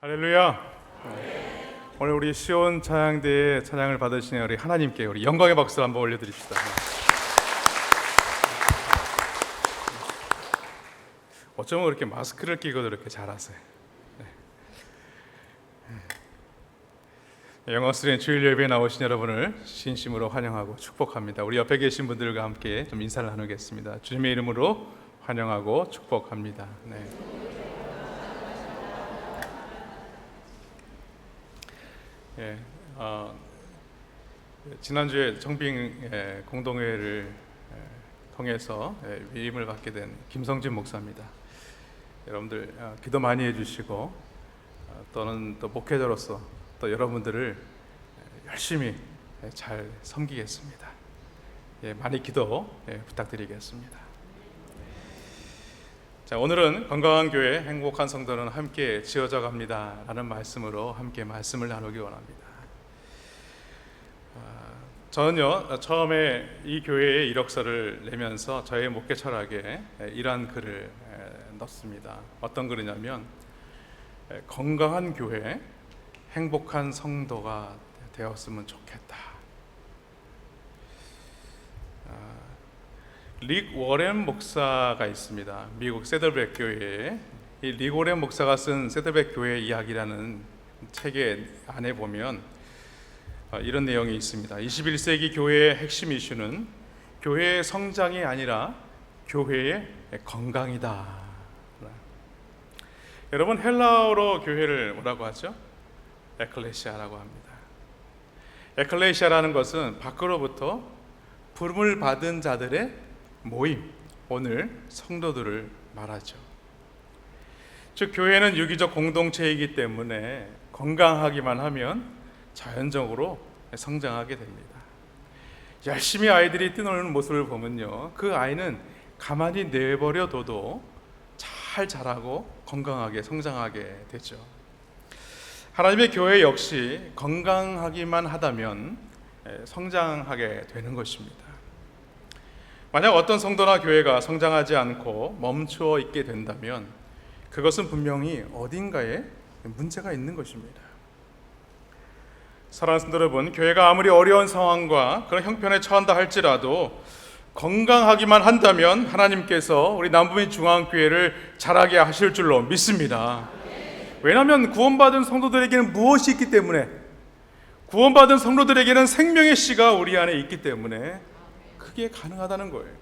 할렐루야. 오늘 우리 시온 찬양대의 찬양을 받으시는 우리 하나님께 우리 영광의 박수 한번 올려드립시다. 어쩌면 그렇게 마스크를 끼고도 이렇게 잘하세요. 영광스러운 주일 예배에 나오신 여러분을 진심으로 환영하고 축복합니다. 우리 옆에 계신 분들과 함께 좀 인사를 나누겠습니다. 주님의 이름으로 환영하고 축복합니다. 네. 예, 지난주에 정빙 공동회를 통해서 위임을 받게 된 김성진 목사입니다. 여러분들 기도 많이 해주시고 또는 또 목회자로서 또 여러분들을 열심히 잘 섬기겠습니다. 많이 기도 부탁드리겠습니다. 자, 오늘은 건강한 교회, 행복한 성도는 함께 지어져 갑니다 라는 말씀으로 함께 말씀을 나누기 원합니다. 저는요, 처음에 이 교회에 이력서를 내면서 저의 목회 철학에 이러한 글을 넣습니다. 어떤 글이냐면 건강한 교회, 행복한 성도가 되었으면 좋겠다. 릭 워렌 목사가 있습니다. 미국 세들백 교회에 이 릭 워렌 목사가 쓴 세들백 교회 이야기라는 책의 안에 보면 이런 내용이 있습니다. 21세기 교회의 핵심 이슈는 교회의 성장이 아니라 교회의 건강이다. 여러분, 헬라어로 교회를 뭐라고 하죠? 에클레시아라고 합니다. 에클레시아라는 것은 밖으로부터 부름을 받은 자들의 모임, 오늘 성도들을 말하죠. 즉, 교회는 유기적 공동체이기 때문에 건강하기만 하면 자연적으로 성장하게 됩니다. 열심히 아이들이 뛰노는 모습을 보면요, 그 아이는 가만히 내버려둬도 잘 자라고 건강하게 성장하게 되죠. 하나님의 교회 역시 건강하기만 하다면 성장하게 되는 것입니다. 만약 어떤 성도나 교회가 성장하지 않고 멈추어 있게 된다면 그것은 분명히 어딘가에 문제가 있는 것입니다. 사랑하는 성도 여러분, 교회가 아무리 어려운 상황과 그런 형편에 처한다 할지라도 건강하기만 한다면 하나님께서 우리 남부민 중앙교회를 자라게 하실 줄로 믿습니다. 왜냐하면 구원받은 성도들에게는 무엇이 있기 때문에, 구원받은 성도들에게는 생명의 씨가 우리 안에 있기 때문에 그게 가능하다는 거예요.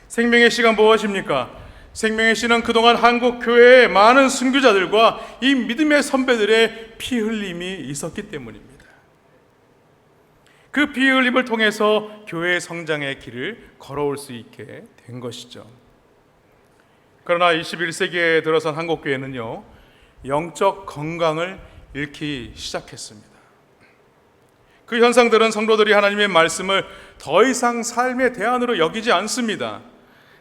생명의 씨가 무엇입니까? 생명의 씨는 그동안 한국 교회의 많은 순교자들과 이 믿음의 선배들의 피 흘림이 있었기 때문입니다. 그 피 흘림을 통해서 교회의 성장의 길을 걸어올 수 있게 된 것이죠. 그러나 21세기에 들어선 한국 교회는요, 영적 건강을 잃기 시작했습니다. 그 현상들은 성도들이 하나님의 말씀을 더 이상 삶의 대안으로 여기지 않습니다.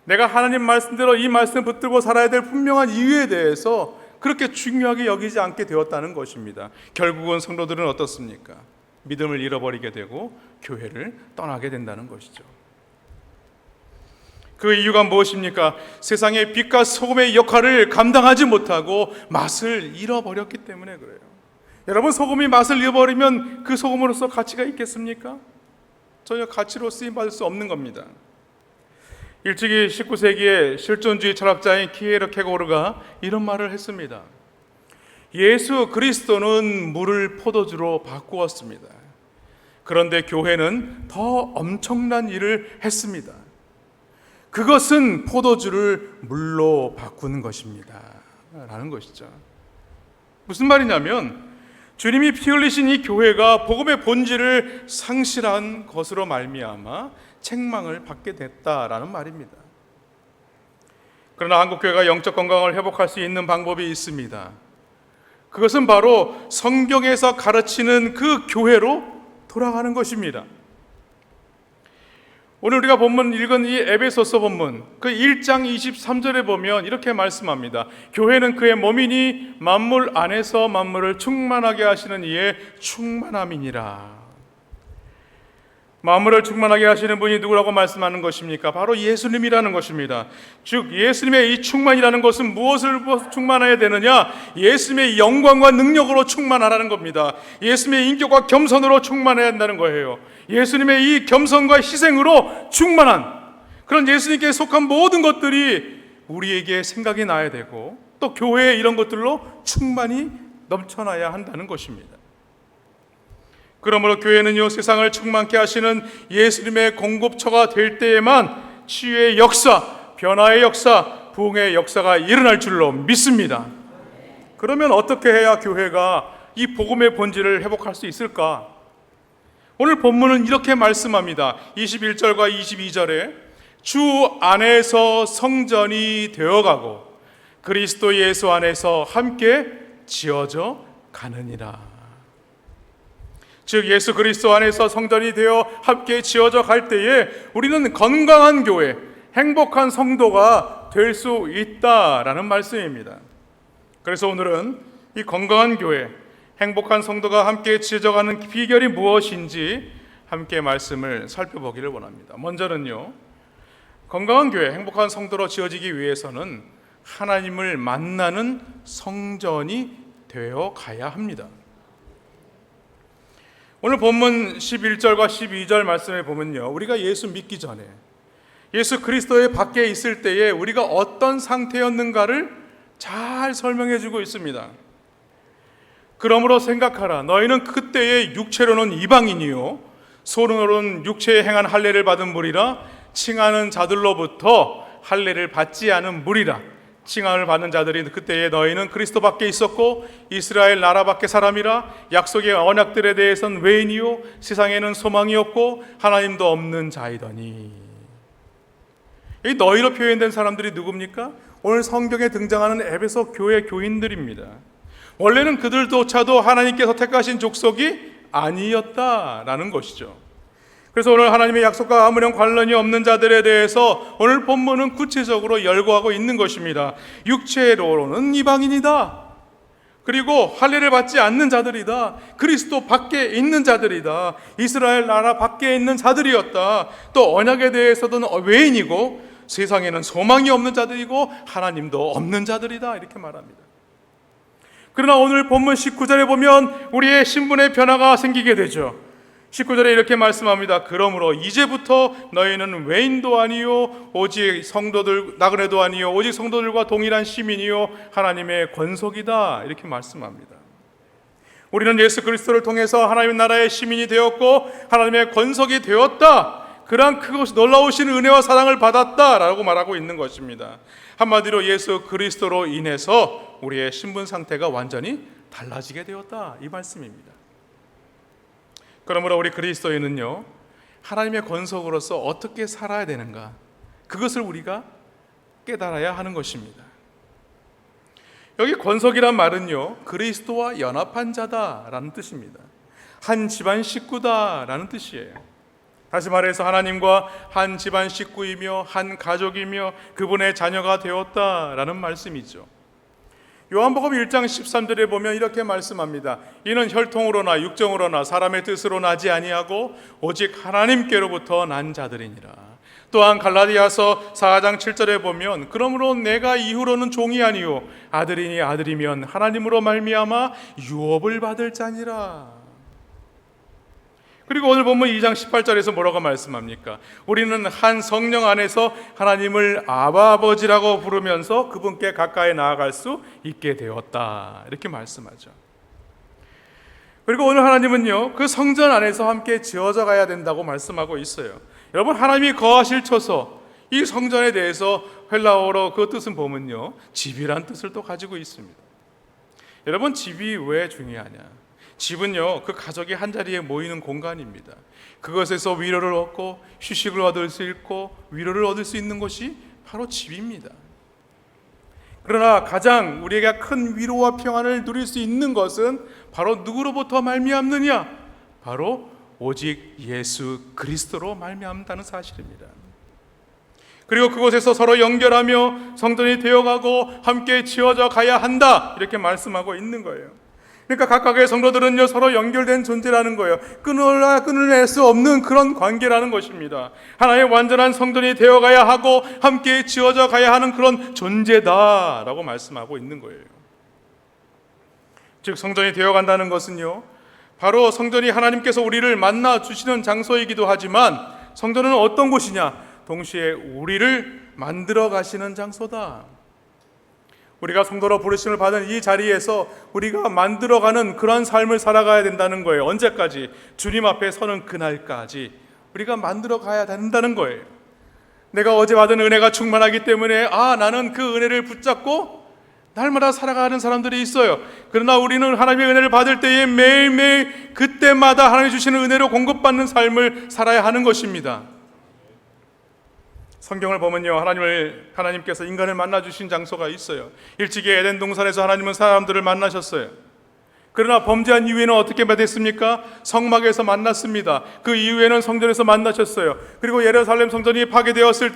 내가 하나님 말씀대로 이 말씀을 붙들고 살아야 될 분명한 이유에 대해서 그렇게 중요하게 여기지 않게 되었다는 것입니다. 결국은 성도들은 어떻습니까? 믿음을 잃어버리게 되고 교회를 떠나게 된다는 것이죠. 그 이유가 무엇입니까? 세상의 빛과 소금의 역할을 감당하지 못하고 맛을 잃어버렸기 때문에 그래요. 여러분, 소금이 맛을 잃어버리면 그 소금으로서 가치가 있겠습니까? 전혀 가치로 쓰임받을 수 없는 겁니다. 일찍이 19세기의 실존주의 철학자인 키에르케고르가 이런 말을 했습니다. 예수 그리스도는 물을 포도주로 바꾸었습니다. 그런데 교회는 더 엄청난 일을 했습니다. 그것은 포도주를 물로 바꾸는 것입니다 라는 것이죠. 무슨 말이냐면 주님이 피 흘리신 이 교회가 복음의 본질을 상실한 것으로 말미암아 책망을 받게 됐다라는 말입니다. 그러나 한국교회가 영적 건강을 회복할 수 있는 방법이 있습니다. 그것은 바로 성경에서 가르치는 그 교회로 돌아가는 것입니다. 오늘 우리가 읽은 이 에베소서 본문 그 1장 23절에 보면 이렇게 말씀합니다. 교회는 그의 몸이니 만물 안에서 만물을 충만하게 하시는 이의 충만함이니라. 만물을 충만하게 하시는 분이 누구라고 말씀하는 것입니까? 바로 예수님이라는 것입니다. 즉 예수님의 이 충만이라는 것은 무엇을 충만해야 되느냐? 예수님의 영광과 능력으로 충만하라는 겁니다. 예수님의 인격과 겸손으로 충만해야 한다는 거예요. 예수님의 이 겸손과 희생으로 충만한 그런 예수님께 속한 모든 것들이 우리에게 생각이 나야 되고 또 교회에 이런 것들로 충만히 넘쳐나야 한다는 것입니다. 그러므로 교회는요, 세상을 충만케 하시는 예수님의 공급처가 될 때에만 치유의 역사, 변화의 역사, 부흥의 역사가 일어날 줄로 믿습니다. 그러면 어떻게 해야 교회가 이 복음의 본질을 회복할 수 있을까? 오늘 본문은 이렇게 말씀합니다. 21절과 22절에 주 안에서 성전이 되어가고 그리스도 예수 안에서 함께 지어져 가느니라. 즉 예수 그리스도 안에서 성전이 되어 함께 지어져 갈 때에 우리는 건강한 교회, 행복한 성도가 될 수 있다라는 말씀입니다. 그래서 오늘은 이 건강한 교회, 행복한 성도가 함께 지어져 가는 비결이 무엇인지 함께 말씀을 살펴보기를 원합니다. 먼저는요, 건강한 교회, 행복한 성도로 지어지기 위해서는 하나님을 만나는 성전이 되어 가야 합니다. 오늘 본문 11절과 12절 말씀에 보면요, 우리가 예수 믿기 전에 예수 그리스도의 밖에 있을 때에 우리가 어떤 상태였는가를 잘 설명해 주고 있습니다. 그러므로 생각하라. 너희는 그때의 육체로는 이방인이요 손으로는 육체에 행한 할례를 받은 무리라. 칭하는 자들로부터 할례를 받지 않은 무리라. 칭함을 받는 자들이 그때에 너희는 그리스도 밖에 있었고 이스라엘 나라 밖의 사람이라. 약속의 언약들에 대해서는 외인이요 세상에는 소망이 없고 하나님도 없는 자이더니. 이 너희로 표현된 사람들이 누굽니까? 오늘 성경에 등장하는 에베소 교회 교인들입니다. 원래는 그들조차도 하나님께서 택하신 족속이 아니었다라는 것이죠. 그래서 오늘 하나님의 약속과 아무런 관련이 없는 자들에 대해서 오늘 본문은 구체적으로 열거하고 있는 것입니다. 육체로는 이방인이다. 그리고 할례를 받지 않는 자들이다. 그리스도 밖에 있는 자들이다. 이스라엘 나라 밖에 있는 자들이었다. 또 언약에 대해서도 외인이고 세상에는 소망이 없는 자들이고 하나님도 없는 자들이다. 이렇게 말합니다. 그러나 오늘 본문 19절에 보면 우리의 신분의 변화가 생기게 되죠. 19절에 이렇게 말씀합니다. 그러므로 이제부터 너희는 외인도 아니요 오직 성도들 나그네도 아니요 오직 성도들과 동일한 시민이요 하나님의 권속이다. 이렇게 말씀합니다. 우리는 예수 그리스도를 통해서 하나님 나라의 시민이 되었고 하나님의 권속이 되었다. 그러한 크고 놀라우신 은혜와 사랑을 받았다라고 말하고 있는 것입니다. 한마디로 예수 그리스도로 인해서 우리의 신분 상태가 완전히 달라지게 되었다. 이 말씀입니다. 그러므로 우리 그리스도인은요, 하나님의 권속으로서 어떻게 살아야 되는가, 그것을 우리가 깨달아야 하는 것입니다. 여기 권속이란 말은요, 그리스도와 연합한 자다라는 뜻입니다. 한 집안 식구다라는 뜻이에요. 다시 말해서 하나님과 한 집안 식구이며 한 가족이며 그분의 자녀가 되었다라는 말씀이죠. 요한복음 1장 13절에 보면 이렇게 말씀합니다. 이는 혈통으로나 육정으로나 사람의 뜻으로 나지 아니하고 오직 하나님께로부터 난 자들이니라. 또한 갈라디아서 4장 7절에 보면 그러므로 내가 이후로는 종이 아니요 아들이니 아들이면 하나님으로 말미암아 유업을 받을 자니라. 그리고 오늘 본문 2장 18절에서 뭐라고 말씀합니까? 우리는 한 성령 안에서 하나님을 아바 아버지라고 부르면서 그분께 가까이 나아갈 수 있게 되었다. 이렇게 말씀하죠. 그리고 오늘 하나님은요, 그 성전 안에서 함께 지어져 가야 된다고 말씀하고 있어요. 여러분, 하나님이 거하실 처소, 이 성전에 대해서 헬라어로 그 뜻은 보면요, 집이란 뜻을 또 가지고 있습니다. 여러분, 집이 왜 중요하냐? 집은요, 그 가족이 한자리에 모이는 공간입니다. 그것에서 위로를 얻고 휴식을 얻을 수 있고 위로를 얻을 수 있는 것이 바로 집입니다. 그러나 가장 우리에게 큰 위로와 평안을 누릴 수 있는 것은 바로 누구로부터 말미암느냐? 바로 오직 예수 그리스도로 말미암다는 사실입니다. 그리고 그곳에서 서로 연결하며 성전이 되어가고 함께 지어져 가야 한다, 이렇게 말씀하고 있는 거예요. 그러니까 각각의 성도들은요 서로 연결된 존재라는 거예요. 끊어낼 수 없는 그런 관계라는 것입니다. 하나의 완전한 성전이 되어가야 하고 함께 지어져 가야 하는 그런 존재다라고 말씀하고 있는 거예요. 즉 성전이 되어간다는 것은요 바로 성전이 하나님께서 우리를 만나 주시는 장소이기도 하지만 성전은 어떤 곳이냐? 동시에 우리를 만들어 가시는 장소다. 우리가 성도로 부르심을 받은 이 자리에서 우리가 만들어가는 그런 삶을 살아가야 된다는 거예요. 언제까지? 주님 앞에 서는 그날까지 우리가 만들어 가야 된다는 거예요. 내가 어제 받은 은혜가 충만하기 때문에 나는 그 은혜를 붙잡고 날마다 살아가는 사람들이 있어요. 그러나 우리는 하나님의 은혜를 받을 때에 매일매일 그때마다 하나님이 주시는 은혜로 공급받는 삶을 살아야 하는 것입니다. 성경을 보면요 하나님께서 인간을 만나주신 장소가 있어요. 일찍이 에덴 동산에서 하나님은 사람들을 만나셨어요. 그러나 범죄한 이후에는 어떻게 됐습니까? 성막에서 만났습니다. 그 이후에는 성전에서 만나셨어요. 그리고 예루살렘 성전이 파괴되었을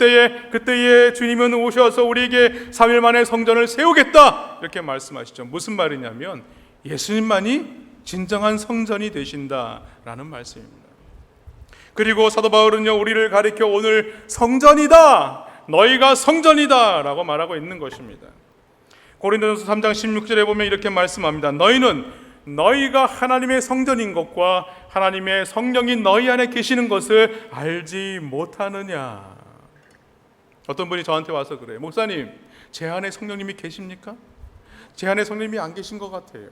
그때에 주님은 오셔서 우리에게 3일 만에 성전을 세우겠다 이렇게 말씀하시죠. 무슨 말이냐면 예수님만이 진정한 성전이 되신다라는 말씀입니다. 그리고 사도 바울은요 우리를 가리켜 오늘 성전이다, 너희가 성전이다 라고 말하고 있는 것입니다. 고린도전서 3장 16절에 보면 이렇게 말씀합니다. 너희가 하나님의 성전인 것과 하나님의 성령이 너희 안에 계시는 것을 알지 못하느냐. 어떤 분이 저한테 와서 그래요. 목사님, 제 안에 성령님이 계십니까? 제 안에 성령님이 안 계신 것 같아요.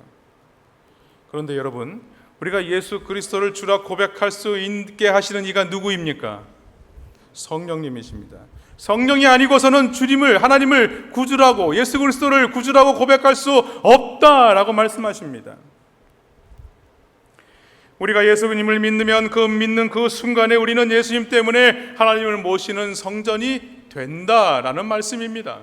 그런데 여러분, 우리가 예수 그리스도를 주라 고백할 수 있게 하시는 이가 누구입니까? 성령님이십니다. 성령이 아니고서는 하나님을 구주라고, 예수 그리스도를 구주라고 고백할 수 없다라고 말씀하십니다. 우리가 예수님을 믿는 그 순간에 우리는 예수님 때문에 하나님을 모시는 성전이 된다라는 말씀입니다.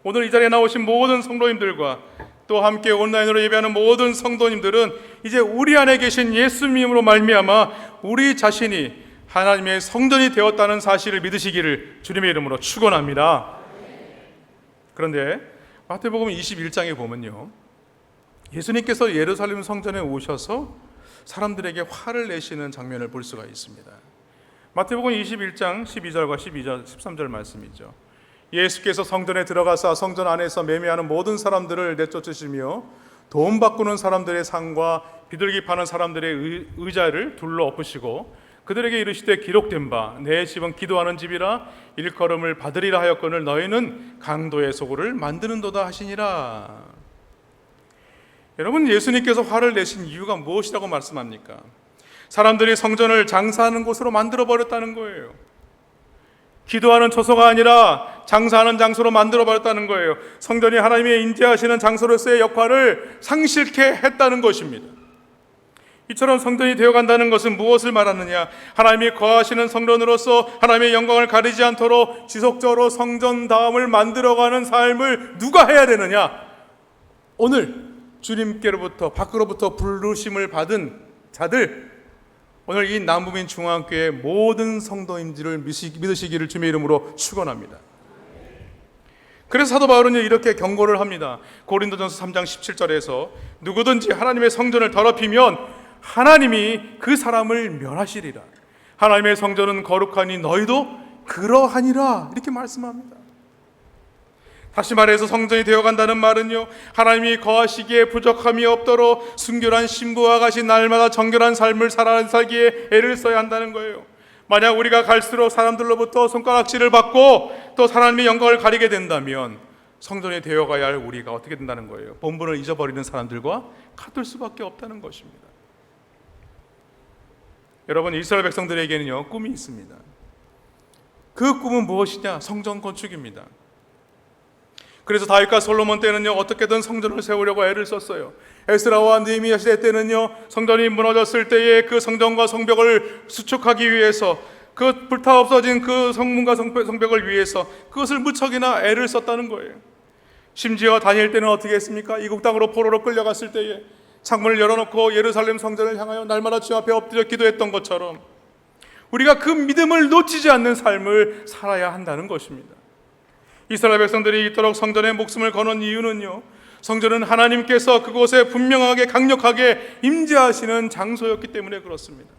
오늘 이 자리에 나오신 모든 성도님들과 또 함께 온라인으로 예배하는 모든 성도님들은 이제 우리 안에 계신 예수님으로 말미암아 우리 자신이 하나님의 성전이 되었다는 사실을 믿으시기를 주님의 이름으로 축원합니다. 그런데 마태복음 21장에 보면요 예수님께서 예루살렘 성전에 오셔서 사람들에게 화를 내시는 장면을 볼 수가 있습니다. 마태복음 21장 12절과 13절 말씀이죠. 예수께서 성전에 들어가사 성전 안에서 매매하는 모든 사람들을 내쫓으시며 돈 바꾸는 사람들의 상과 비둘기 파는 사람들의 의자를 둘러 엎으시고 그들에게 이르시되 기록된 바 내 집은 기도하는 집이라 일컬음을 받으리라 하였거늘 너희는 강도의 소굴을 만드는도다 하시니라. 여러분, 예수님께서 화를 내신 이유가 무엇이라고 말씀합니까? 사람들이 성전을 장사하는 곳으로 만들어버렸다는 거예요. 기도하는 처소가 아니라 장사하는 장소로 만들어버렸다는 거예요. 성전이 하나님의 인재하시는 장소로서의 역할을 상실케 했다는 것입니다. 이처럼 성전이 되어간다는 것은 무엇을 말하느냐? 하나님이 거하시는 성전으로서 하나님의 영광을 가리지 않도록 지속적으로 성전다움을 만들어가는 삶을 누가 해야 되느냐? 오늘 주님께로부터 밖으로부터 부르심을 받은 자들, 오늘 이 남부민 중앙교회 모든 성도인들을 믿으시기를 주님의 이름으로 축원합니다. 그래서 사도 바울은 이렇게 경고를 합니다. 고린도전서 3장 17절에서 누구든지 하나님의 성전을 더럽히면 하나님이 그 사람을 멸하시리라. 하나님의 성전은 거룩하니 너희도 그러하니라. 이렇게 말씀합니다. 다시 말해서 성전이 되어간다는 말은요 하나님이 거하시기에 부족함이 없도록 순결한 신부와 같이 날마다 정결한 삶을 살기에 애를 써야 한다는 거예요. 만약 우리가 갈수록 사람들로부터 손가락질을 받고 또 하나님의 영광을 가리게 된다면 성전이 되어가야 할 우리가 어떻게 된다는 거예요? 본분을 잊어버리는 사람들과 같을 수밖에 없다는 것입니다. 여러분, 이스라엘 백성들에게는요 꿈이 있습니다. 그 꿈은 무엇이냐? 성전 건축입니다. 그래서 다윗과 솔로몬 때는요 어떻게든 성전을 세우려고 애를 썼어요. 에스라와 느헤미야 시대 때는요 성전이 무너졌을 때에 그 성전과 성벽을 수축하기 위해서 그 불타 없어진 그 성문과 성벽을 위해서 그것을 무척이나 애를 썼다는 거예요. 심지어 다니엘 때는 어떻게 했습니까? 이국 땅으로 포로로 끌려갔을 때에 창문을 열어놓고 예루살렘 성전을 향하여 날마다 주 앞에 엎드려 기도했던 것처럼 우리가 그 믿음을 놓치지 않는 삶을 살아야 한다는 것입니다. 이스라엘 백성들이 이토록 성전에 목숨을 거는 이유는요 성전은 하나님께서 그곳에 분명하게 강력하게 임재하시는 장소였기 때문에 그렇습니다.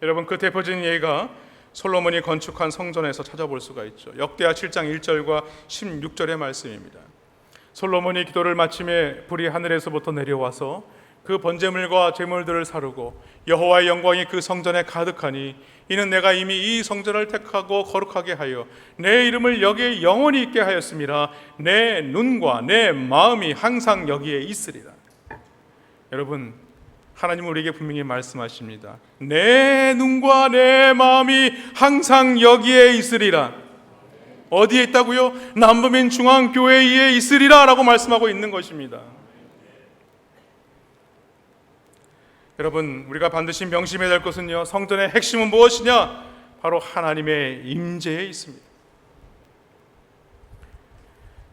여러분, 그 대표적인 예가 솔로몬이 건축한 성전에서 찾아볼 수가 있죠. 역대하 7장 1절과 16절의 말씀입니다. 솔로몬이 기도를 마침에 불이 하늘에서부터 내려와서 그 번제물과 제물들을 사르고 여호와의 영광이 그 성전에 가득하니 이는 내가 이미 이 성전을 택하고 거룩하게 하여 내 이름을 여기에 영원히 있게 하였음이라. 내 눈과 내 마음이 항상 여기에 있으리라. 여러분, 하나님은 우리에게 분명히 말씀하십니다. 내 눈과 내 마음이 항상 여기에 있으리라. 어디에 있다고요? 남부민 중앙교회에 있으리라 라고 말씀하고 있는 것입니다. 여러분, 우리가 반드시 명심해야 될 것은요, 성전의 핵심은 무엇이냐? 바로 하나님의 임재에 있습니다.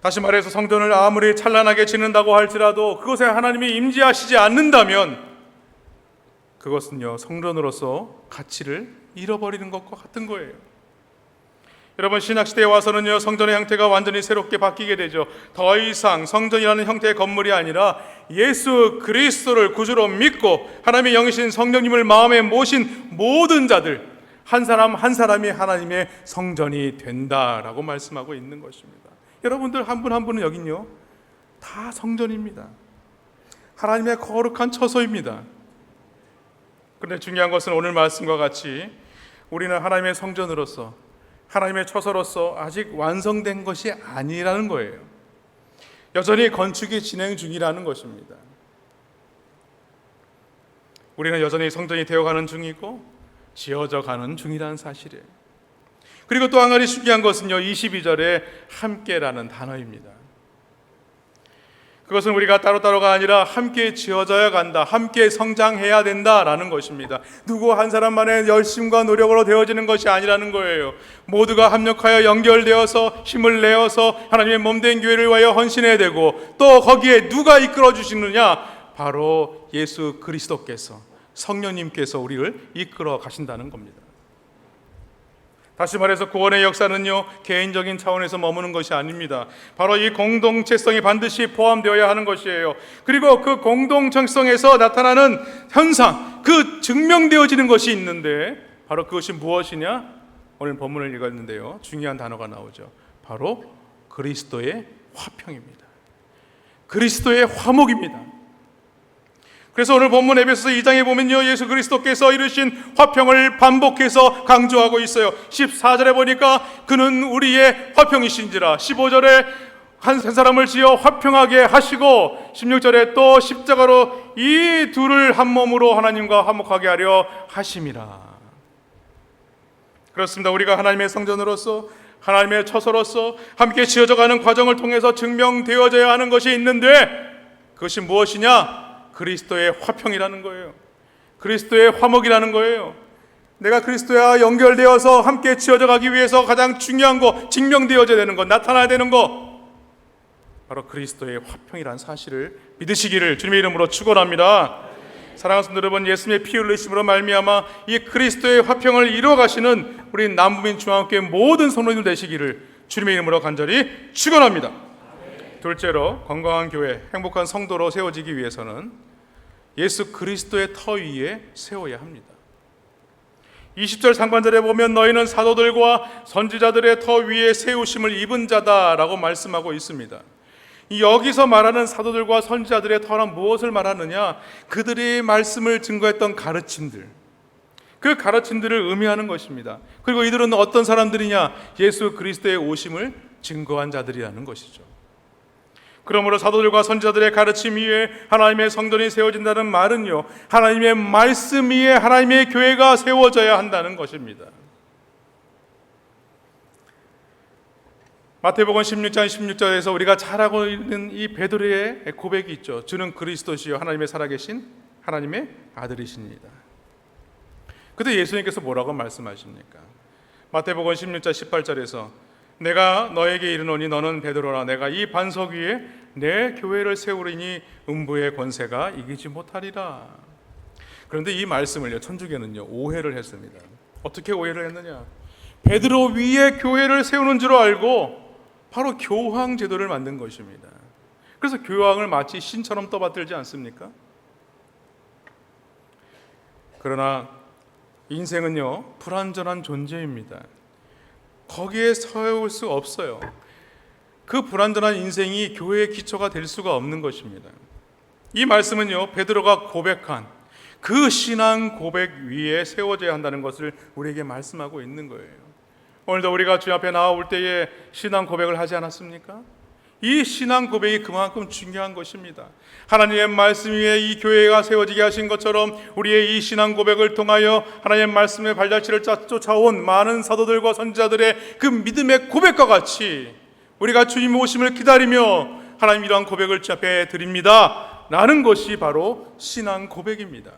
다시 말해서 성전을 아무리 찬란하게 짓는다고 할지라도 그것에 하나님이 임재하시지 않는다면 그것은요, 성전으로서 가치를 잃어버리는 것과 같은 거예요. 여러분, 신약시대에 와서는요, 성전의 형태가 완전히 새롭게 바뀌게 되죠. 더 이상 성전이라는 형태의 건물이 아니라 예수 그리스도를 구주로 믿고 하나님의 영이신 성령님을 마음에 모신 모든 자들, 한 사람 한 사람이 하나님의 성전이 된다라고 말씀하고 있는 것입니다. 여러분들 한 분 한 분은 여긴요, 다 성전입니다. 하나님의 거룩한 처소입니다. 그런데 중요한 것은 오늘 말씀과 같이 우리는 하나님의 성전으로서, 하나님의 처소로서 아직 완성된 것이 아니라는 거예요. 여전히 건축이 진행 중이라는 것입니다. 우리는 여전히 성전이 되어가는 중이고 지어져 가는 중이라는 사실이에요. 그리고 또 한 가지 중요한 것은요, 22절에 함께라는 단어입니다. 그것은 우리가 따로따로가 아니라 함께 지어져야 간다, 함께 성장해야 된다라는 것입니다. 누구 한 사람만의 열심과 노력으로 되어지는 것이 아니라는 거예요. 모두가 합력하여 연결되어서 힘을 내어서 하나님의 몸된 교회를 위하여 헌신해야 되고, 또 거기에 누가 이끌어 주시느냐? 바로 예수 그리스도께서, 성령님께서 우리를 이끌어 가신다는 겁니다. 다시 말해서 구원의 역사는요, 개인적인 차원에서 머무는 것이 아닙니다. 바로 이 공동체성이 반드시 포함되어야 하는 것이에요. 그리고 그 공동체성에서 나타나는 현상, 그 증명되어지는 것이 있는데 바로 그것이 무엇이냐? 오늘 본문을 읽었는데요, 중요한 단어가 나오죠. 바로 그리스도의 화평입니다. 그리스도의 화목입니다. 그래서 오늘 본문 에베소서 2장에 보면요, 예수 그리스도께서 이루신 화평을 반복해서 강조하고 있어요. 14절에 보니까 그는 우리의 화평이신지라, 15절에 한 사람을 지어 화평하게 하시고, 16절에 또 십자가로 이 둘을 한 몸으로 하나님과 화목하게 하려 하심이라. 그렇습니다. 우리가 하나님의 성전으로서, 하나님의 처소로서 함께 지어져가는 과정을 통해서 증명되어져야 하는 것이 있는데, 그것이 무엇이냐? 그리스도의 화평이라는 거예요. 그리스도의 화목이라는 거예요. 내가 그리스도와 연결되어서 함께 지어져 가기 위해서 가장 중요한 거, 증명되어져야 되는 거, 나타나야 되는 거, 바로 그리스도의 화평이라는 사실을 믿으시기를 주님의 이름으로 축원합니다. 사랑하는 성도 여러분, 예수님의 피 흘리심으로 말미암아 이 그리스도의 화평을 이루어 가시는 우리 남부민 중앙교회 모든 성도님들 되시기를 주님의 이름으로 간절히 축원합니다. 둘째로, 건강한 교회, 행복한 성도로 세워지기 위해서는 예수 그리스도의 터 위에 세워야 합니다. 20절 상반절에 보면 너희는 사도들과 선지자들의 터 위에 세우심을 입은 자다라고 말씀하고 있습니다. 여기서 말하는 사도들과 선지자들의 터는 무엇을 말하느냐? 그들이 말씀을 증거했던 가르침들, 그 가르침들을 의미하는 것입니다. 그리고 이들은 어떤 사람들이냐? 예수 그리스도의 오심을 증거한 자들이라는 것이죠. 그러므로 사도들과 선지자들의 가르침 위에 하나님의 성전이 세워진다는 말은요, 하나님의 말씀 위에 하나님의 교회가 세워져야 한다는 것입니다. 마태복음 16장 16절에서 우리가 잘 알고 있는 이 베드로의 고백이 있죠. 주는 그리스도시요 하나님의 살아계신 하나님의 아들이십니다. 그때 예수님께서 뭐라고 말씀하십니까? 마태복음 16장 18절에서 내가 너에게 이르노니 너는 베드로라, 내가 이 반석 위에 내 교회를 세우리니 음부의 권세가 이기지 못하리라. 그런데 이 말씀을요, 천주교는요 오해를 했습니다. 어떻게 오해를 했느냐? 베드로 위에 교회를 세우는 줄 알고 바로 교황 제도를 만든 것입니다. 그래서 교황을 마치 신처럼 떠받들지 않습니까? 그러나 인생은요, 불완전한 존재입니다. 거기에 서울 수 없어요. 그 불완전한 인생이 교회의 기초가 될 수가 없는 것입니다. 이 말씀은요, 베드로가 고백한 그 신앙 고백 위에 세워져야 한다는 것을 우리에게 말씀하고 있는 거예요. 오늘도 우리가 주 앞에 나올 때에 신앙 고백을 하지 않았습니까? 이 신앙 고백이 그만큼 중요한 것입니다. 하나님의 말씀 위에 이 교회가 세워지게 하신 것처럼 우리의 이 신앙 고백을 통하여 하나님의 말씀의 발자취를 쫓아온 많은 사도들과 선지자들의 그 믿음의 고백과 같이 우리가 주님 오심을 기다리며 하나님 이러한 고백을 주 앞에 드립니다 라는 것이 바로 신앙 고백입니다.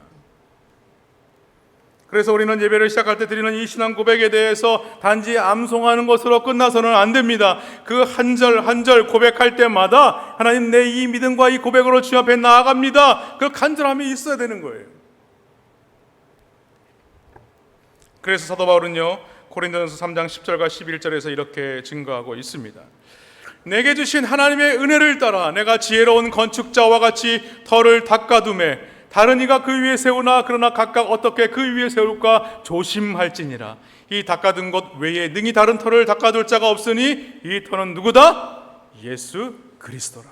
그래서 우리는 예배를 시작할 때 드리는 이 신앙 고백에 대해서 단지 암송하는 것으로 끝나서는 안 됩니다. 그 한 절 한 절 고백할 때마다 하나님, 내 이 믿음과 이 고백으로 주 앞에 나아갑니다, 그 간절함이 있어야 되는 거예요. 그래서 사도 바울은요, 고린도전서 3장 10절과 11절에서 이렇게 증거하고 있습니다. 내게 주신 하나님의 은혜를 따라 내가 지혜로운 건축자와 같이 터를 닦아두매 다른 이가 그 위에 세우나 그러나 각각 어떻게 그 위에 세울까 조심할지니라. 이 닦아둔 것 외에 능히 다른 터를 닦아둘 자가 없으니 이 터는 누구다? 예수 그리스도라.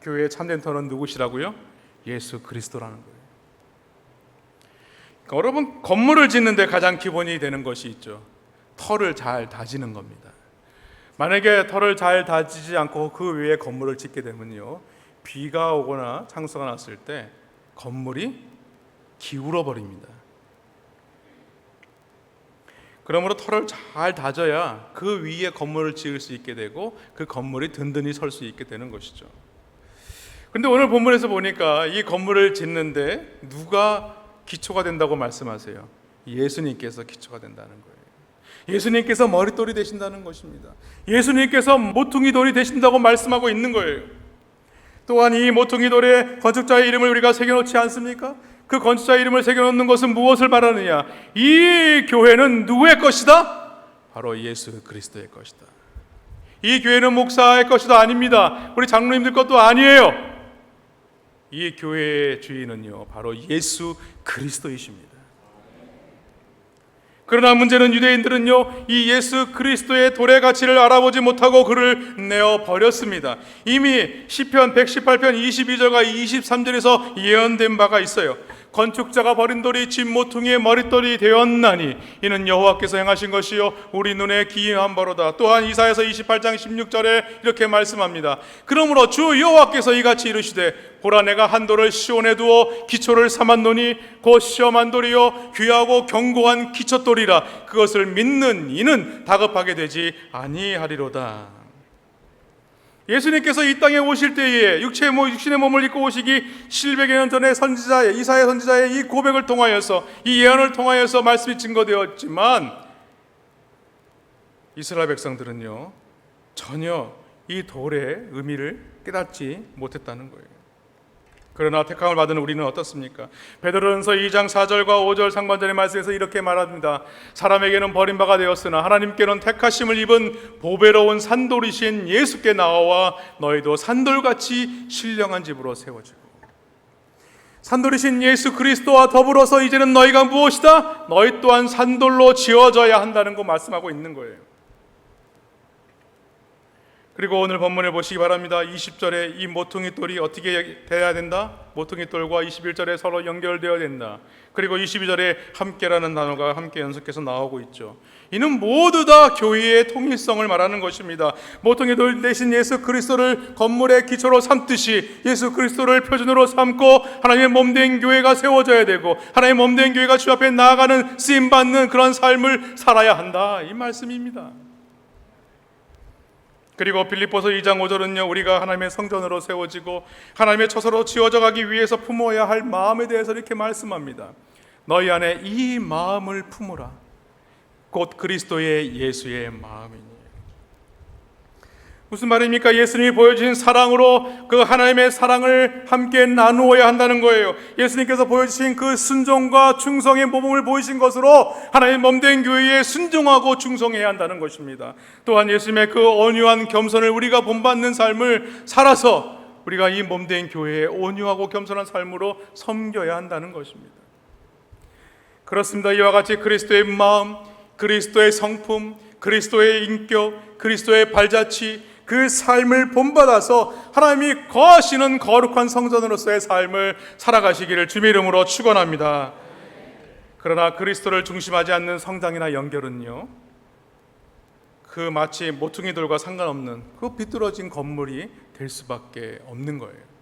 교회의 참된 터는 누구시라고요? 예수 그리스도라는 거예요. 그러니까 여러분, 건물을 짓는데 가장 기본이 되는 것이 있죠. 터를 잘 다지는 겁니다. 만약에 터를 잘 다지지 않고 그 위에 건물을 짓게 되면요, 비가 오거나 창수가 났을 때 건물이 기울어 버립니다. 그러므로 터를 잘 다져야 그 위에 건물을 지을 수 있게 되고 그 건물이 든든히 설 수 있게 되는 것이죠. 그런데 오늘 본문에서 보니까 이 건물을 짓는데 누가 기초가 된다고 말씀하세요? 예수님께서 기초가 된다는 거예요. 예수님께서 머릿돌이 되신다는 것입니다. 예수님께서 모퉁이 돌이 되신다고 말씀하고 있는 거예요. 또한 이 모퉁이 돌에 건축자의 이름을 우리가 새겨놓지 않습니까? 그 건축자의 이름을 새겨놓는 것은 무엇을 말하느냐? 이 교회는 누구의 것이다? 바로 예수 그리스도의 것이다. 이 교회는 목사의 것이다 아닙니다. 우리 장로님들 것도 아니에요. 이 교회의 주인은요, 바로 예수 그리스도이십니다. 그러나 문제는 유대인들은요, 이 예수 그리스도의 돌의 가치를 알아보지 못하고 그를 내어버렸습니다. 이미 시편 118편 22절과 23절에서 예언된 바가 있어요. 건축자가 버린 돌이 집 모퉁이의 머릿돌이 되었나니 이는 여호와께서 행하신 것이요 우리 눈에 기이한 바로다. 또한 이사야서 28장 16절에 이렇게 말씀합니다. 그러므로 주 여호와께서 이같이 이르시되 보라, 내가 한 돌을 시온에 두어 기초를 삼았노니 곧 시험한 돌이요 귀하고 견고한 기초돌이라. 그것을 믿는 이는 다급하게 되지 아니하리로다. 예수님께서 이 땅에 오실 때에 육신의 몸을 입고 오시기 700여 년 전에 선지자의 이사야 선지자의 이 고백을 통하여서, 이 예언을 통하여서 말씀이 증거되었지만 이스라엘 백성들은요, 전혀 이 돌의 의미를 깨닫지 못했다는 거예요. 그러나 택함을 받은 우리는 어떻습니까? 베드로전서 2장 4절과 5절 상반절의 말씀에서 이렇게 말합니다. 사람에게는 버림바가 되었으나 하나님께는 택하심을 입은 보배로운 산돌이신 예수께 나와 너희도 산돌같이 신령한 집으로 세워지고. 산돌이신 예수 그리스도와 더불어서 이제는 너희가 무엇이다? 너희 또한 산돌로 지어져야 한다는 거 말씀하고 있는 거예요. 그리고 오늘 본문을 보시기 바랍니다. 20절에 이 모퉁이 돌이 어떻게 돼야 된다? 모퉁이 돌과 21절에 서로 연결되어야 된다. 그리고 22절에 함께라는 단어가 함께 연속해서 나오고 있죠. 이는 모두 다 교회의 통일성을 말하는 것입니다. 모퉁이 돌 대신 예수 그리스도를 건물의 기초로 삼듯이 예수 그리스도를 표준으로 삼고 하나님의 몸된 교회가 세워져야 되고 하나님의 몸된 교회가 주 앞에 나아가는 쓰임받는 그런 삶을 살아야 한다, 이 말씀입니다. 그리고 빌립보서 2장 5절은요, 우리가 하나님의 성전으로 세워지고 하나님의 처소로 지어져 가기 위해서 품어야 할 마음에 대해서 이렇게 말씀합니다. 너희 안에 이 마음을 품으라. 곧 그리스도의 예수의 마음이니. 무슨 말입니까? 예수님이 보여주신 사랑으로 그 하나님의 사랑을 함께 나누어야 한다는 거예요. 예수님께서 보여주신 그 순종과 충성의 모범을 보이신 것으로 하나님 몸된 교회에 순종하고 충성해야 한다는 것입니다. 또한 예수님의 그 온유한 겸손을 우리가 본받는 삶을 살아서 우리가 이 몸된 교회에 온유하고 겸손한 삶으로 섬겨야 한다는 것입니다. 그렇습니다. 이와 같이 그리스도의 마음, 그리스도의 성품, 그리스도의 인격, 그리스도의 발자취, 그 삶을 본받아서 하나님이 거하시는 거룩한 성전으로서의 삶을 살아가시기를 주님의 이름으로 축원합니다. 그러나 그리스도를 중심하지 않는 성장이나 연결은요, 그 마치 모퉁이돌과 상관없는 그 비뚤어진 건물이 될 수밖에 없는 거예요.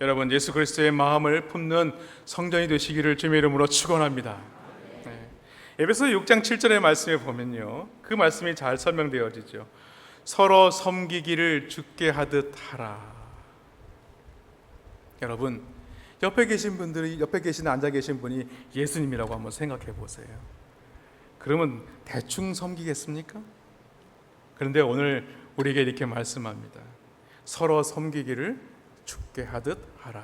여러분, 예수 그리스도의 마음을 품는 성전이 되시기를 주님의 이름으로 축원합니다. 에베소 6장 7절의 말씀에 보면요, 그 말씀이 잘 설명되어지죠. 서로 섬기기를 주께 하듯 하라. 여러분, 옆에 계신 앉아 계신 분이 예수님이라고 한번 생각해 보세요. 그러면 대충 섬기겠습니까? 그런데 오늘 우리에게 이렇게 말씀합니다. 서로 섬기기를 주께 하듯 하라.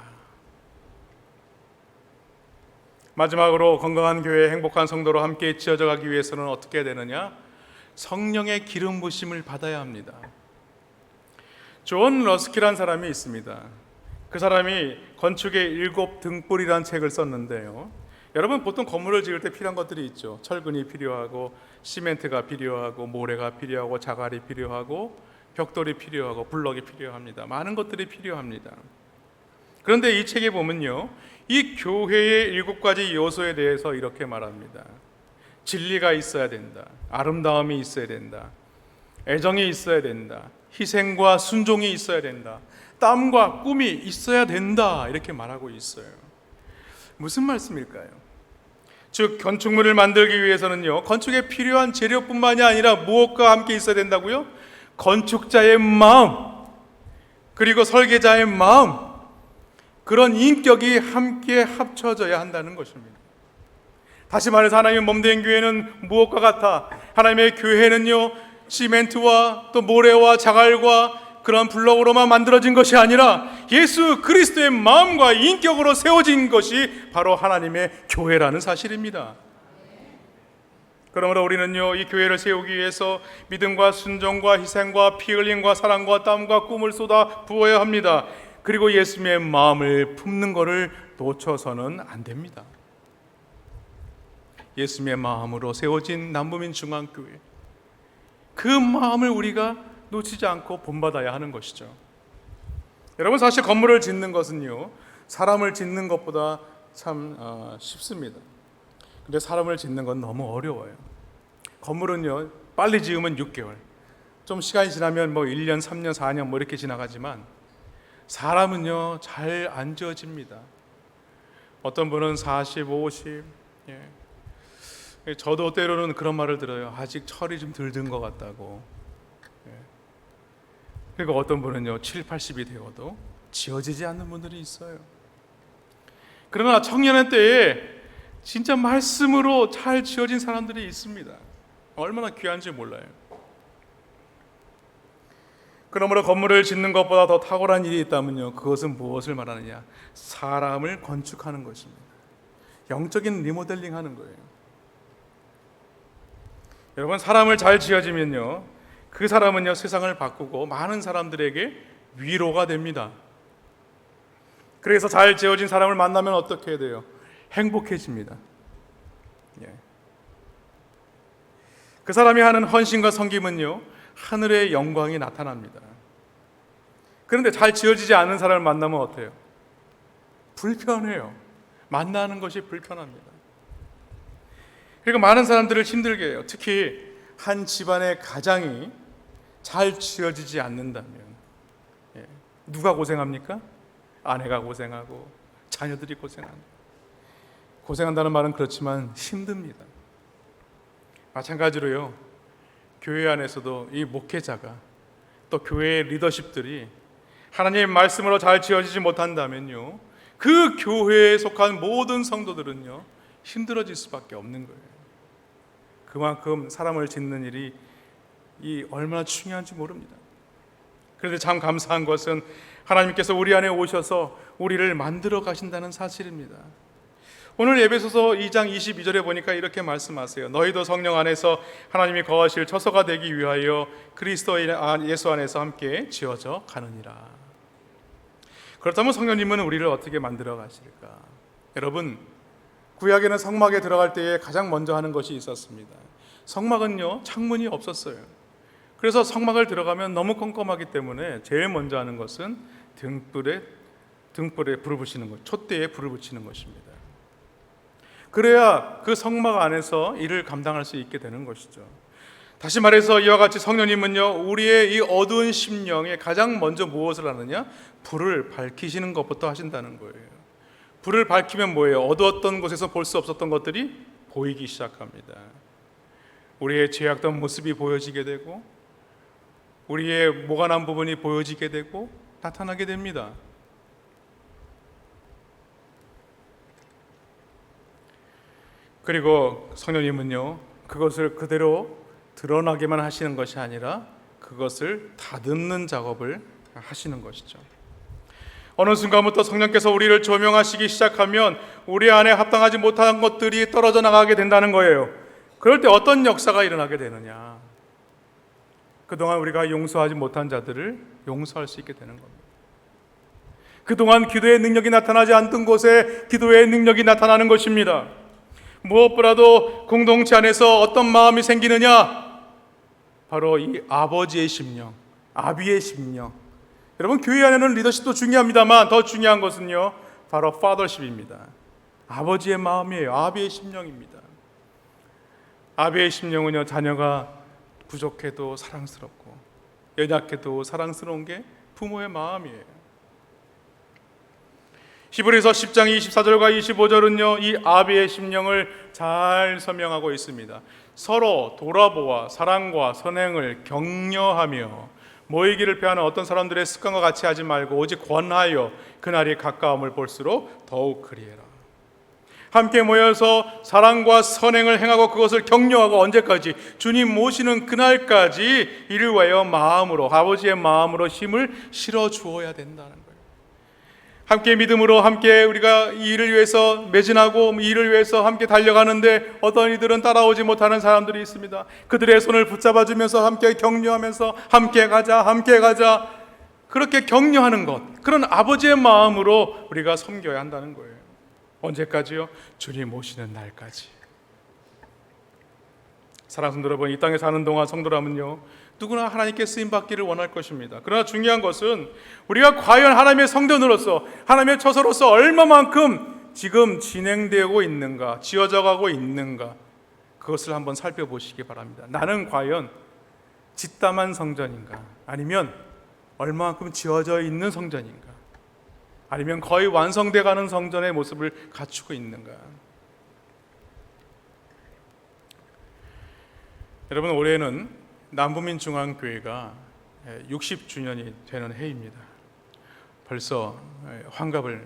마지막으로 건강한 교회, 행복한 성도로 함께 지어져 가기 위해서는 어떻게 해야 되느냐? 성령의 기름 부심을 받아야 합니다. 존 러스키라는 사람이 있습니다. 그 사람이 건축의 7 등불이라는 책을 썼는데요, 여러분, 보통 건물을 지을 때 필요한 것들이 있죠. 철근이 필요하고, 시멘트가 필요하고, 모래가 필요하고, 자갈이 필요하고, 벽돌이 필요하고, 블럭이 필요합니다. 많은 것들이 필요합니다. 그런데 이 책에 보면요, 이 교회의 7가지 요소에 대해서 이렇게 말합니다. 진리가 있어야 된다. 아름다움이 있어야 된다. 애정이 있어야 된다. 희생과 순종이 있어야 된다. 땀과 꿈이 있어야 된다. 이렇게 말하고 있어요. 무슨 말씀일까요? 즉, 건축물을 만들기 위해서는요, 건축에 필요한 재료뿐만이 아니라 무엇과 함께 있어야 된다고요? 건축자의 마음, 그리고 설계자의 마음, 그런 인격이 함께 합쳐져야 한다는 것입니다. 다시 말해서 하나님의 몸된 교회는 무엇과 같아? 하나님의 교회는요, 시멘트와 또 모래와 자갈과 그런 블럭으로만 만들어진 것이 아니라 예수 그리스도의 마음과 인격으로 세워진 것이 바로 하나님의 교회라는 사실입니다. 그러므로 우리는요, 이 교회를 세우기 위해서 믿음과 순종과 희생과 피 흘림과 사랑과 땀과 꿈을 쏟아 부어야 합니다. 그리고 예수님의 마음을 품는 것을 놓쳐서는 안 됩니다. 예수님의 마음으로 세워진 남부민 중앙교회, 그 마음을 우리가 놓치지 않고 본받아야 하는 것이죠. 여러분, 사실 건물을 짓는 것은요, 사람을 짓는 것보다 참 쉽습니다. 근데 사람을 짓는 건 너무 어려워요. 건물은요, 빨리 지으면 6개월, 좀 시간이 지나면 1년, 3년, 4년 이렇게 지나가지만 사람은요, 잘 안 지어집니다. 어떤 분은 40, 50, 저도 때로는 그런 말을 들어요. 아직 철이 좀 덜 든 것 같다고. 그리고 어떤 분은요, 7, 80이 되어도 지어지지 않는 분들이 있어요. 그러나 청년의 때에 진짜 말씀으로 잘 지어진 사람들이 있습니다. 얼마나 귀한지 몰라요. 그러므로 건물을 짓는 것보다 더 탁월한 일이 있다면요, 그것은 무엇을 말하느냐? 사람을 건축하는 것입니다. 영적인 리모델링 하는 거예요. 여러분, 사람을 잘 지어지면요, 그 사람은요, 세상을 바꾸고 많은 사람들에게 위로가 됩니다. 그래서 잘 지어진 사람을 만나면 어떻게 해야 돼요? 행복해집니다. 그 사람이 하는 헌신과 섬김은요, 하늘의 영광이 나타납니다. 그런데 잘 지어지지 않은 사람을 만나면 어때요? 불편해요. 만나는 것이 불편합니다. 그리고 많은 사람들을 힘들게 해요. 특히 한 집안의 가장이 잘 지어지지 않는다면 누가 고생합니까? 아내가 고생하고 자녀들이 고생한다는 말은 그렇지만 힘듭니다. 마찬가지로요, 교회 안에서도 이 목회자가 또 교회의 리더십들이 하나님의 말씀으로 잘 지어지지 못한다면요, 그 교회에 속한 모든 성도들은요, 힘들어질 수밖에 없는 거예요. 그만큼 사람을 짓는 일이 이 얼마나 중요한지 모릅니다. 그런데 참 감사한 것은 하나님께서 우리 안에 오셔서 우리를 만들어 가신다는 사실입니다. 오늘 에베소서 2장 22절에 보니까 이렇게 말씀하세요. 너희도 성령 안에서 하나님이 거하실 처소가 되기 위하여 그리스도 예수 안에서 함께 지어져 가느니라. 그렇다면 성령님은 우리를 어떻게 만들어 가실까? 여러분, 구약에는 성막에 들어갈 때에 가장 먼저 하는 것이 있었습니다. 성막은요, 창문이 없었어요. 그래서 성막을 들어가면 너무 컴컴하기 때문에 제일 먼저 하는 것은 등불에 불을 붙이는 것, 촛대에 불을 붙이는 것입니다. 그래야 그 성막 안에서 일을 감당할 수 있게 되는 것이죠. 다시 말해서 이와 같이 성령님은요, 우리의 이 어두운 심령에 가장 먼저 무엇을 하느냐? 불을 밝히시는 것부터 하신다는 거예요. 불을 밝히면 뭐예요? 어두웠던 곳에서 볼 수 없었던 것들이 보이기 시작합니다. 우리의 죄악된 모습이 보여지게 되고, 우리의 모관한 부분이 보여지게 되고 나타나게 됩니다. 그리고 성령님은요, 그것을 그대로 드러나게만 하시는 것이 아니라 그것을 다듬는 작업을 하시는 것이죠. 어느 순간부터 성령께서 우리를 조명하시기 시작하면 우리 안에 합당하지 못한 것들이 떨어져 나가게 된다는 거예요. 그럴 때 어떤 역사가 일어나게 되느냐? 그동안 우리가 용서하지 못한 자들을 용서할 수 있게 되는 겁니다. 그동안 기도의 능력이 나타나지 않던 곳에 기도의 능력이 나타나는 것입니다. 무엇보다도 공동체 안에서 어떤 마음이 생기느냐? 바로 이 아버지의 심령, 아비의 심령. 여러분, 교회 안에는 리더십도 중요합니다만 더 중요한 것은요, 바로 fathership입니다. 아버지의 마음이에요. 아비의 심령입니다. 아비의 심령은요, 자녀가 부족해도 사랑스럽고 연약해도 사랑스러운 게 부모의 마음이에요. 히브리서 10장 24절과 25절은요, 이 아비의 심령을 잘 설명하고 있습니다. 서로 돌아보아 사랑과 선행을 격려하며 모이기를 패하는 어떤 사람들의 습관과 같이 하지 말고 오직 권하여 그날이 가까움을 볼수록 더욱 그리해라. 함께 모여서 사랑과 선행을 행하고 그것을 격려하고 언제까지? 주님 모시는 그날까지 이를 위하여 마음으로, 아버지의 마음으로 힘을 실어 주어야 된다는 거예요. 함께 믿음으로 함께 우리가 이 일을 위해서 매진하고 이 일을 위해서 함께 달려가는데 어떤 이들은 따라오지 못하는 사람들이 있습니다. 그들의 손을 붙잡아 주면서 함께 격려하면서 함께 가자 그렇게 격려하는 것, 그런 아버지의 마음으로 우리가 섬겨야 한다는 거예요. 언제까지요? 주님 오시는 날까지. 사랑하는 성도 여러분, 이 땅에 사는 동안 성도라면요, 누구나 하나님께 쓰임받기를 원할 것입니다. 그러나 중요한 것은 우리가 과연 하나님의 성전으로서, 하나님의 처소로서 얼마만큼 지금 진행되고 있는가, 지어져 가고 있는가, 그것을 한번 살펴보시기 바랍니다. 나는 과연 짓담한 성전인가, 아니면 얼마만큼 지어져 있는 성전인가, 아니면 거의 완성돼 가는 성전의 모습을 갖추고 있는가. 여러분, 올해는 남부민중앙교회가 60주년이 되는 해입니다. 벌써 환갑을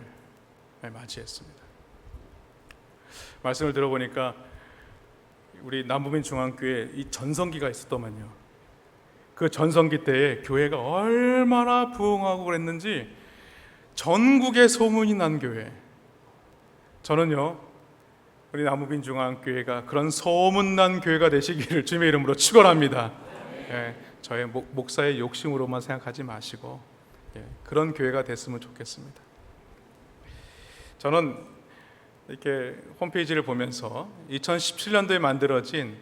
맞이했습니다. 말씀을 들어보니까 우리 남부민중앙교회 이 전성기가 있었더만요. 그 전성기 때에 교회가 얼마나 부흥하고 그랬는지 전국에 소문이 난 교회. 저는요, 우리 남부민중앙교회가 그런 소문난 교회가 되시기를 주님의 이름으로 축원합니다. 저의 목사의 욕심으로만 생각하지 마시고 그런 교회가 됐으면 좋겠습니다. 저는 이렇게 홈페이지를 보면서 2017년도에 만들어진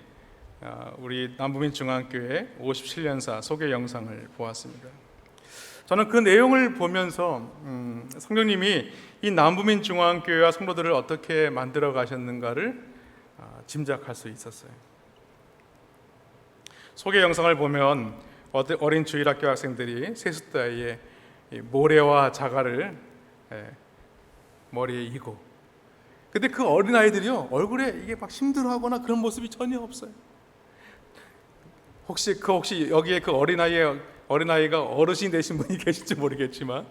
우리 남부민중앙교회 57년사 소개 영상을 보았습니다. 저는 그 내용을 보면서 성령님이 이 남부민중앙교회와 성도들을 어떻게 만들어 가셨는가를 짐작할 수 있었어요. 소개 영상을 보면 어린 주일학교 학생들이 세숫다이에 모래와 자갈을 머리에 이고, 근데 그 어린아이들이요, 얼굴에 이게 막 힘들어하거나 그런 모습이 전혀 없어요. 혹시 여기에 그 어린아이가 어르신이 되신 분이 계실지 모르겠지만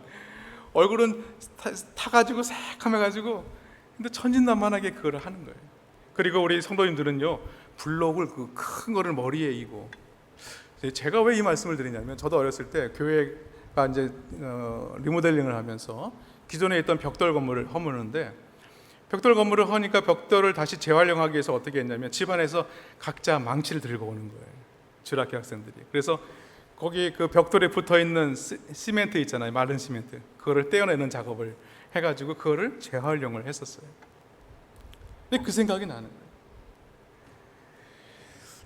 얼굴은 타가지고 새카매가지고, 근데 천진난만하게 그걸 하는 거예요. 그리고 우리 성도님들은요, 블록을 그 큰 거를 머리에 이고, 제가 왜 이 말씀을 드리냐면, 저도 어렸을 때 교회가 이제 리모델링을 하면서 기존에 있던 벽돌 건물을 허무는데, 벽돌 건물을 허니까 벽돌을 다시 재활용하기 위해서 어떻게 했냐면 집안에서 각자 망치를 들고 오는 거예요, 주일학교 학생들이. 그래서 거기 그 벽돌에 붙어 있는 시멘트 있잖아요, 마른 시멘트, 그거를 떼어내는 작업을 해가지고 그거를 재활용을 했었어요. 근데 그 생각이 나는 거예요.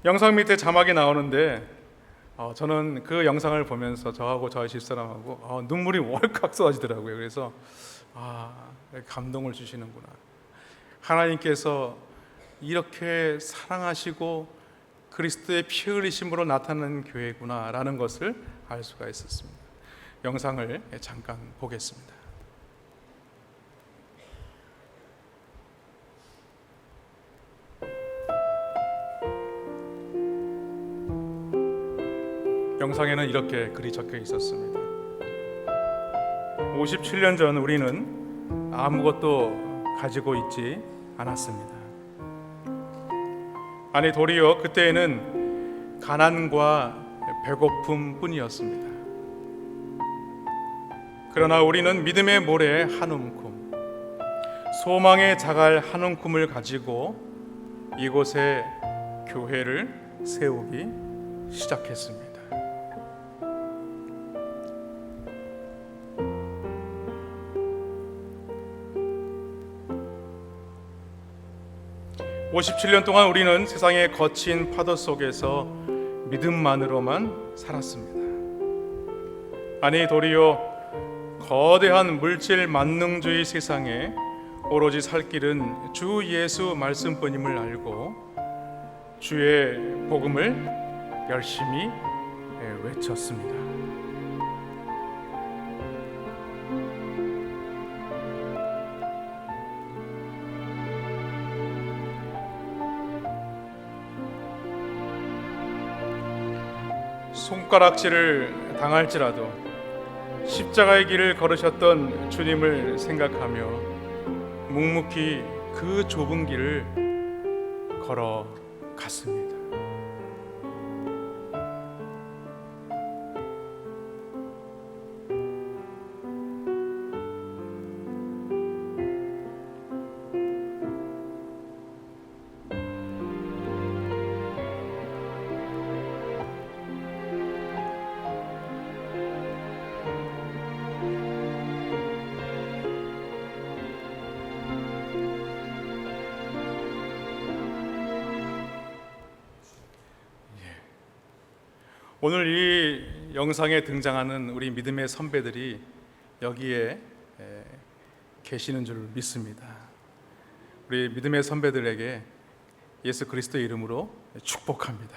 영상 밑에 자막이 나오는데 저는 그 영상을 보면서 저하고 저희 집사람하고 눈물이 월칵 쏟아지더라고요. 그래서 감동을 주시는구나, 하나님께서 이렇게 사랑하시고 그리스도의 피 흘리심으로 나타나는 교회구나 라는 것을 알 수가 있었습니다. 영상을 잠깐 보겠습니다. 영상에는 이렇게 글이 적혀 있었습니다. 57년 전 우리는 아무것도 가지고 있지 않았습니다. 아니, 도리어 그때에는 가난과 배고픔 뿐이었습니다. 그러나 우리는 믿음의 모래 한 움큼, 소망의 자갈 한 움큼을 가지고 이곳에 교회를 세우기 시작했습니다. 57년 동안 우리는 세상의 거친 파도 속에서 믿음만으로만 살았습니다. 아니, 도리어 거대한 물질 만능주의 세상에 오로지 살 길은 주 예수 말씀뿐임을 알고 주의 복음을 열심히 외쳤습니다. 손가락질을 당할지라도 십자가의 길을 걸으셨던 주님을 생각하며 묵묵히 그 좁은 길을 걸어갔습니다. 오늘 이 영상에 등장하는 우리 믿음의 선배들이 여기에 계시는 줄 믿습니다. 우리 믿음의 선배들에게 예수 그리스도의 이름으로 축복합니다.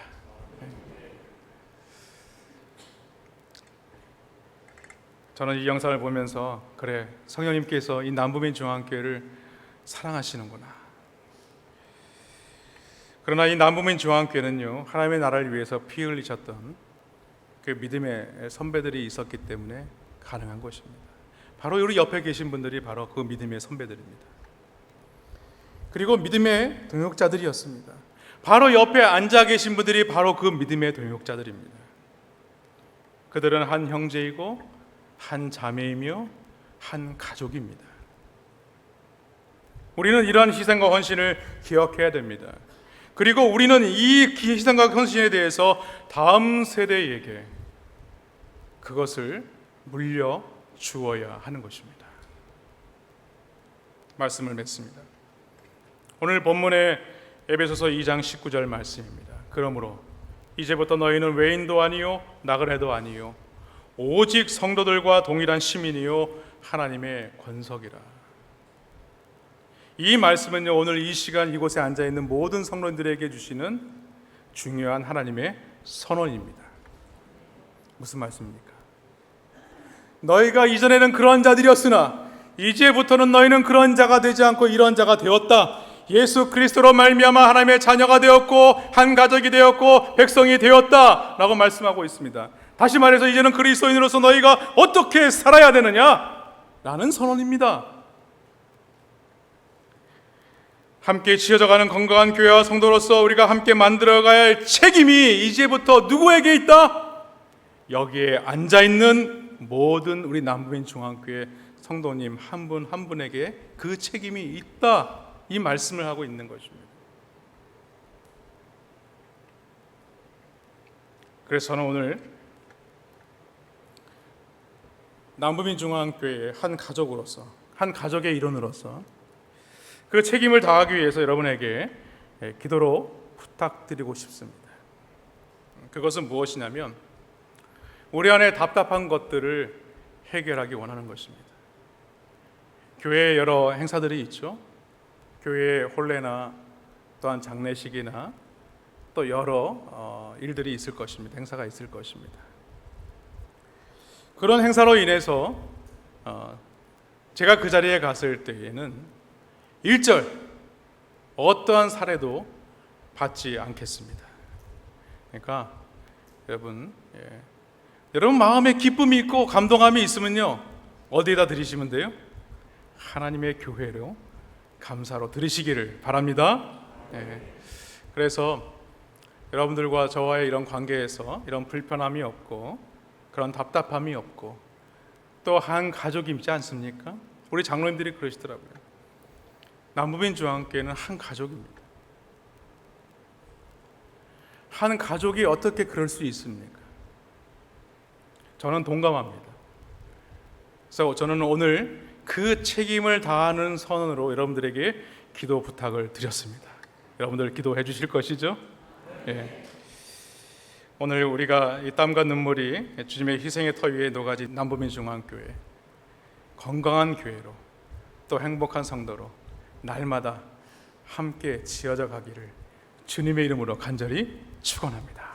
저는 이 영상을 보면서 그래, 성령님께서 이 남부민 중앙교회를 사랑하시는구나. 그러나 이 남부민 중앙교회는요, 하나님의 나라를 위해서 피 흘리셨던 그 믿음의 선배들이 있었기 때문에 가능한 것입니다. 바로 우리 옆에 계신 분들이 바로 그 믿음의 선배들입니다. 그리고 믿음의 동역자들이었습니다. 바로 옆에 앉아 계신 분들이 바로 그 믿음의 동역자들입니다. 그들은 한 형제이고 한 자매이며 한 가족입니다. 우리는 이러한 희생과 헌신을 기억해야 됩니다. 그리고 우리는 이 희생과 헌신에 대해서 다음 세대에게 그것을 물려 주어야 하는 것입니다. 말씀을 맺습니다. 오늘 본문의 에베소서 2장 19절 말씀입니다. 그러므로 이제부터 너희는 외인도 아니요 나그네도 아니요 오직 성도들과 동일한 시민이요 하나님의 권석이라. 이 말씀은요, 오늘 이 시간 이곳에 앉아있는 모든 성도들에게 주시는 중요한 하나님의 선언입니다. 무슨 말씀입니까? 너희가 이전에는 그런 자들이었으나 이제부터는 너희는 그런 자가 되지 않고 이런 자가 되었다. 예수 그리스도로 말미암아 하나님의 자녀가 되었고 한 가족이 되었고 백성이 되었다 라고 말씀하고 있습니다. 다시 말해서 이제는 그리스도인으로서 너희가 어떻게 살아야 되느냐 라는 선언입니다. 함께 지어져가는 건강한 교회와 성도로서 우리가 함께 만들어가야 할 책임이 이제부터 누구에게 있다? 여기에 앉아있는 모든 우리 남부민 중앙교회 성도님 한 분 한 분에게 그 책임이 있다, 이 말씀을 하고 있는 것입니다. 그래서 저는 오늘 남부민 중앙교회의 한 가족으로서, 한 가족의 일원으로서 그 책임을 다하기 위해서 여러분에게 기도로 부탁드리고 싶습니다. 그것은 무엇이냐면 우리 안에 답답한 것들을 해결하기 원하는 것입니다. 교회에 여러 행사들이 있죠. 교회의 혼례나 또한 장례식이나 또 여러 일들이 있을 것입니다. 행사가 있을 것입니다. 그런 행사로 인해서 제가 그 자리에 갔을 때에는 일절 어떠한 사례도 받지 않겠습니다. 그러니까 여러분, 여러분 마음에 기쁨이 있고 감동함이 있으면요, 어디에다 드리시면 돼요? 하나님의 교회로 감사로 드리시기를 바랍니다. 그래서 여러분들과 저와의 이런 관계에서 이런 불편함이 없고 그런 답답함이 없고 또 한 가족이 있지 않습니까? 우리 장로님들이 그러시더라고요. 남부민 중앙교회는 한 가족입니다. 한 가족이 어떻게 그럴 수 있습니까? 저는 동감합니다. 그래서 저는 오늘 그 책임을 다하는 선언으로 여러분들에게 기도 부탁을 드렸습니다. 여러분들 기도해 주실 것이죠? 예. 오늘 우리가 이 땀과 눈물이 주님의 희생의 터 위에 녹아진 남부민 중앙교회, 건강한 교회로 또 행복한 성도로 날마다 함께 지어져 가기를 주님의 이름으로 간절히 축원합니다.